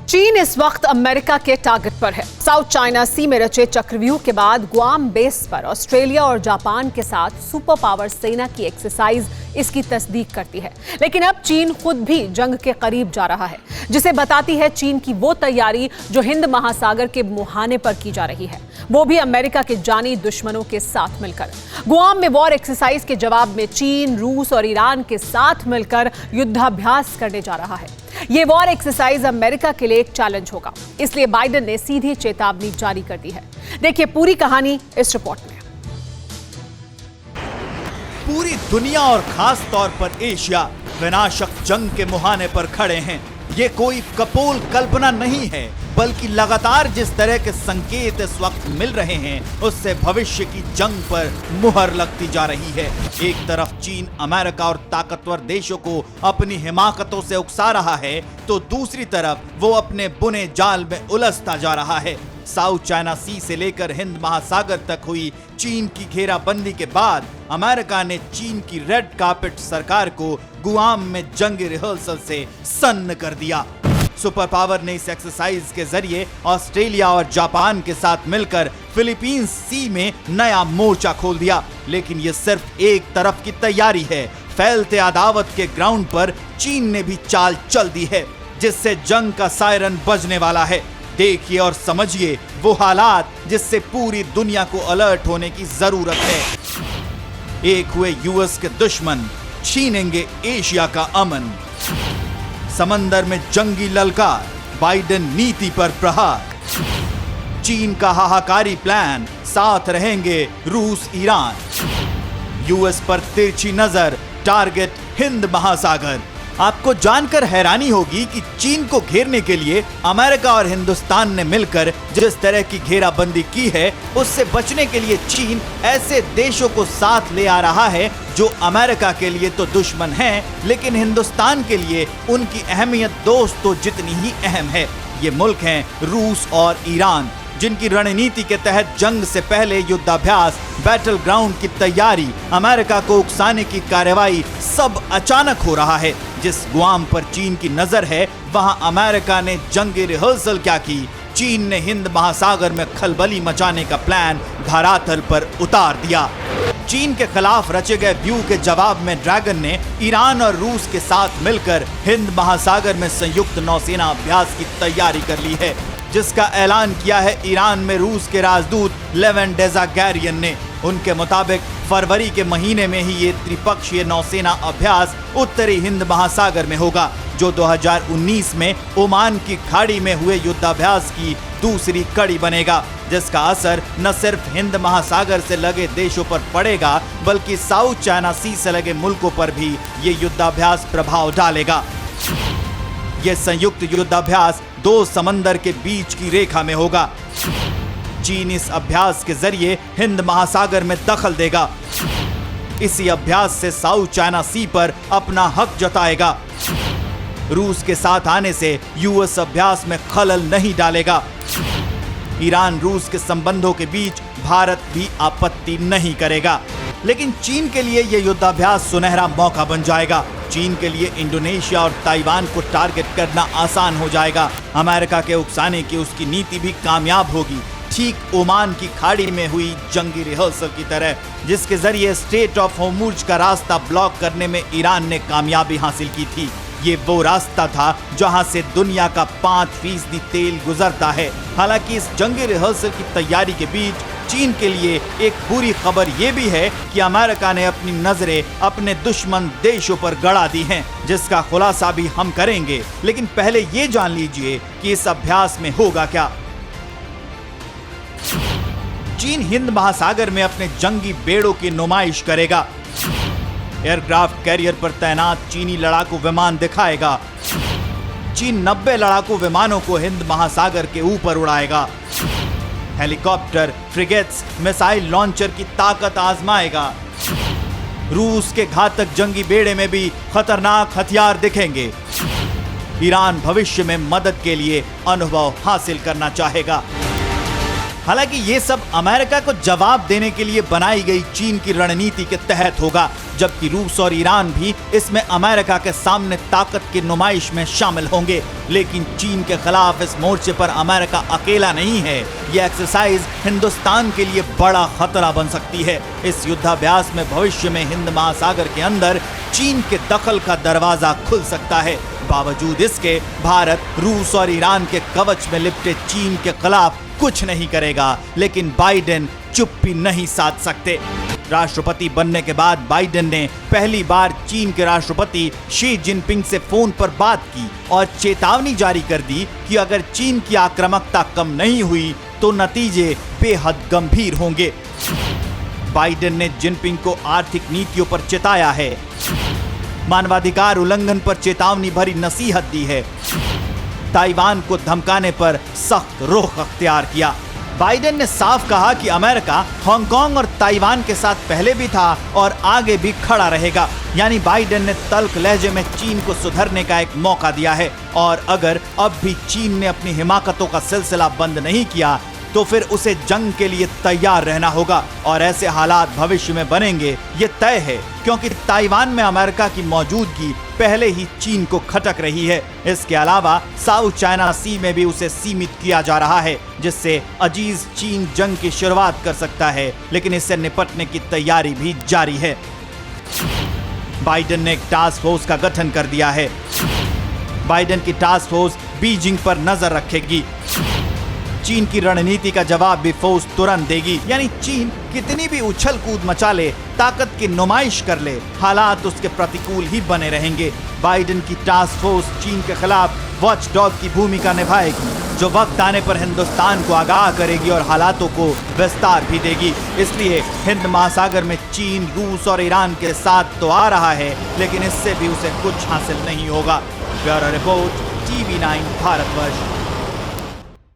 चीन इस वक्त अमेरिका के टारगेट पर है। साउथ चाइना सी में रचे चक्रव्यूह के बाद गुआम बेस पर ऑस्ट्रेलिया और जापान के साथ सुपर पावर सेना की एक्सरसाइज इसकी तस्दीक करती है। लेकिन अब चीन खुद भी जंग के करीब जा रहा है, जिसे बताती है चीन की वो तैयारी जो हिंद महासागर के मुहाने पर की जा रही है, वो भी अमेरिका के जानी दुश्मनों के साथ मिलकर। गुआम में वॉर एक्सरसाइज के जवाब में चीन, रूस और ईरान के साथ मिलकर युद्धाभ्यास करने जा रहा है। ये वॉर एक्सरसाइज अमेरिका के लिए एक चैलेंज होगा, इसलिए बाइडेन ने सीधी चेतावनी जारी कर दी है। देखिए पूरी कहानी इस रिपोर्ट में। पूरी दुनिया और खास तौर पर एशिया विनाशक जंग के मुहाने पर खड़े हैं। ये कोई कपोल कल्पना नहीं है, बल्कि लगातार जिस तरह के संकेत इस वक्त मिल रहे हैं, उससे भविष्य की जंग पर मुहर लगती जा रही है। एक तरफ चीन अमेरिका और ताकतवर देशों को अपनी हिमाकतों से उकसा रहा है, तो दूसरी तरफ वो अपने बुने जाल में उलझता जा रहा है। साउथ चाइना सी से लेकर हिंद महासागर तक हुई चीन की घेराबंदी के बाद अमेरिका ने चीन की रेड कार्पेट सरकार को गुआम में जंगी रिहर्सल से सन्न कर दिया। सुपर पावर ने इस एक्सरसाइज के जरिए ऑस्ट्रेलिया और जापान के साथ मिलकर फिलीपींस सी में नया मोर्चा खोल दिया। लेकिन ये सिर्फ एक तरफ की तैयारी है। फैलते अदावत के ग्राउंड पर चीन ने भी चाल चल दी है, जिससे जंग का सायरन बजने वाला है। देखिए और समझिए वो हालात जिससे पूरी दुनिया को अलर्ट होने की जरूरत है। एक हुए यूएस के दुश्मन, छीनेंगे एशिया का अमन। समंदर में जंगी ललकार, बाइडेन नीति पर प्रहार। चीन का हाहाकारी प्लान, साथ रहेंगे रूस ईरान। यूएस पर तिरछी नजर, टारगेट हिंद महासागर। आपको जानकर हैरानी होगी कि चीन को घेरने के लिए अमेरिका और हिंदुस्तान ने मिलकर जिस तरह की घेराबंदी की है, उससे बचने के लिए चीन ऐसे देशों को साथ ले आ रहा है जो अमेरिका के लिए तो दुश्मन हैं, लेकिन हिंदुस्तान के लिए उनकी अहमियत दोस्तों जितनी ही अहम है। ये मुल्क हैं रूस और ईरान, जिनकी रणनीति के तहत जंग से पहले युद्धाभ्यास, बैटल ग्राउंड की तैयारी, अमेरिका को उकसाने की कार्रवाई सब अचानक हो रहा है। जिस गुआम पर चीन की नजर है, वहां अमेरिका ने जंगी रिहर्सल क्या की, चीन ने हिंद महासागर में खलबली मचाने का प्लान धरातल पर उतार दिया। चीन के खिलाफ रचे गए व्यू के जवाब में ड्रैगन ने ईरान और रूस के साथ मिलकर हिंद महासागर में संयुक्त नौसेना अभ्यास की तैयारी कर ली है, जिसका ऐलान किया है ईरान में रूस के राजदूत लेवेंट डेज़ागैरियन ने। उनके मुताबिक फरवरी के महीने में ही ये त्रिपक्षीय नौसेना अभ्यास उत्तरी हिंद महासागर में होगा, जो 2019 में ओमान की खाड़ी में हुए युद्धाभ्यास की दूसरी कड़ी बनेगा, जिसका असर न सिर्फ हिंद महासागर से लगे देशों पर पड़ेगा, बल्कि साउथ चाइना सी से लगे मुल्कों पर भी ये युद्धाभ्यास प्रभाव डालेगा। ये संयुक्त युद्धाभ्यास दो समंदर के बीच की रेखा में होगा। चीन इस अभ्यास के जरिए हिंद महासागर में दखल देगा। इसी अभ्यास से साउथ चाइना सी पर अपना हक जताएगा। रूस के साथ आने से यूएस अभ्यास में खलल नहीं डालेगा। ईरान रूस के संबंधों के बीच भारत भी आपत्ति नहीं करेगा। लेकिन चीन के लिए यह युद्धाभ्यास सुनहरा मौका बन जाएगा। चीन के लिए इंडोनेशिया और ताइवान को टारगेट करना आसान हो जाएगा। अमेरिका के उकसाने की उसकी नीति भी कामयाब होगी, ठीक ओमान की खाड़ी में हुई जंगी रिहर्सल की तरह, जिसके जरिए स्ट्रेट ऑफ होर्मुज का रास्ता ब्लॉक करने में ईरान ने कामयाबी हासिल की थी। ये वो रास्ता था जहां से दुनिया का 5% तेल गुजरता है। हालांकि इस जंगी रिहर्सल की तैयारी के बीच चीन के लिए एक बुरी खबर ये भी है कि अमेरिका ने अपनी नजरें अपने दुश्मन देशों पर गड़ा दी हैं, जिसका खुलासा भी हम करेंगे। लेकिन पहले ये जान लीजिए कि इस अभ्यास में होगा क्या। चीन हिंद महासागर में अपने जंगी बेड़ों की नुमाइश करेगा। एयरक्राफ्ट कैरियर पर तैनात चीनी लड़ाकू विमान दिखाएगा। चीन 90 लड़ाकू विमानों को हिंद महासागर के ऊपर उड़ाएगा। हेलीकॉप्टर, फ्रिगेट्स, मिसाइल लॉन्चर की ताकत आजमाएगा। रूस के घातक जंगी बेड़े में भी खतरनाक हथियार दिखेंगे। ईरान भविष्य में मदद के लिए अनुभव हासिल करना चाहेगा। हालांकि ये सब अमेरिका को जवाब देने के लिए बनाई गई चीन की रणनीति के तहत होगा, जबकि रूस और ईरान भी इसमें अमेरिका के सामने ताकत की नुमाइश में शामिल होंगे। लेकिन चीन के खिलाफ इस मोर्चे पर अमेरिका अकेला नहीं है। ये एक्सरसाइज हिंदुस्तान के लिए बड़ा खतरा बन सकती है। इस युद्धाभ्यास में भविष्य में हिंद महासागर के अंदर चीन के दखल का दरवाजा खुल सकता है। बावजूद इसके भारत रूस और ईरान के कवच में लिपटे चीन के खिलाफ कुछ नहीं करेगा, लेकिन बाइडेन चुप्पी नहीं साध सकते। राष्ट्रपति बनने के बाद बाइडेन ने पहली बार चीन के राष्ट्रपति शी जिनपिंग से फोन पर बात की और चेतावनी जारी कर दी कि अगर चीन की आक्रामकता कम नहीं हुई तो नतीजे बेहद गंभीर होंगे। बाइडेन ने जिनपिंग को आर्थिक नीतियों पर चिताया है, मानवाधिकार उल्लंघन पर चेतावनी भरी नसीहत दी है, ताइवान को धमकाने पर सख्त रुख अख्तियार किया। बाइडेन ने साफ कहा कि अमेरिका हांगकांग और ताइवान के साथ पहले भी था और आगे भी खड़ा रहेगा। यानी बाइडेन ने तल्ख लहजे में चीन को सुधरने का एक मौका दिया है और अगर अब भी चीन ने अपनी हिमाकतों का सिलसिला बंद नहीं किया तो फिर उसे जंग के लिए तैयार रहना होगा और ऐसे हालात भविष्य में बनेंगे ये तय है, क्योंकि ताइवान में अमेरिका की मौजूदगी पहले ही चीन को खटक रही है। इसके अलावा साउथ चाइना सी में भी उसे सीमित किया जा रहा है, जिससे अजीज चीन जंग की शुरुआत कर सकता है, लेकिन इससे निपटने की तैयारी भी जारी है। बाइडेन ने एक टास्क फोर्स का गठन कर दिया है। बाइडेन की टास्क फोर्स बीजिंग पर नजर रखेगी। चीन की रणनीति का जवाब भी फोर्स तुरंत देगी। यानी चीन कितनी भी उछल कूद मचा ले, ताकत की नुमाइश कर ले, हालात उसके प्रतिकूल ही बने रहेंगे। बाइडेन की टास्क फोर्स चीन के खिलाफ वॉच डॉग की भूमिका निभाएगी, जो वक्त आने पर हिंदुस्तान को आगाह करेगी और हालातों को विस्तार भी देगी। इसलिए हिंद महासागर में चीन, रूस और ईरान के साथ तो आ रहा है, लेकिन इससे भी उसे कुछ हासिल नहीं होगा। Bureau report, TV9 Bharatvarsh.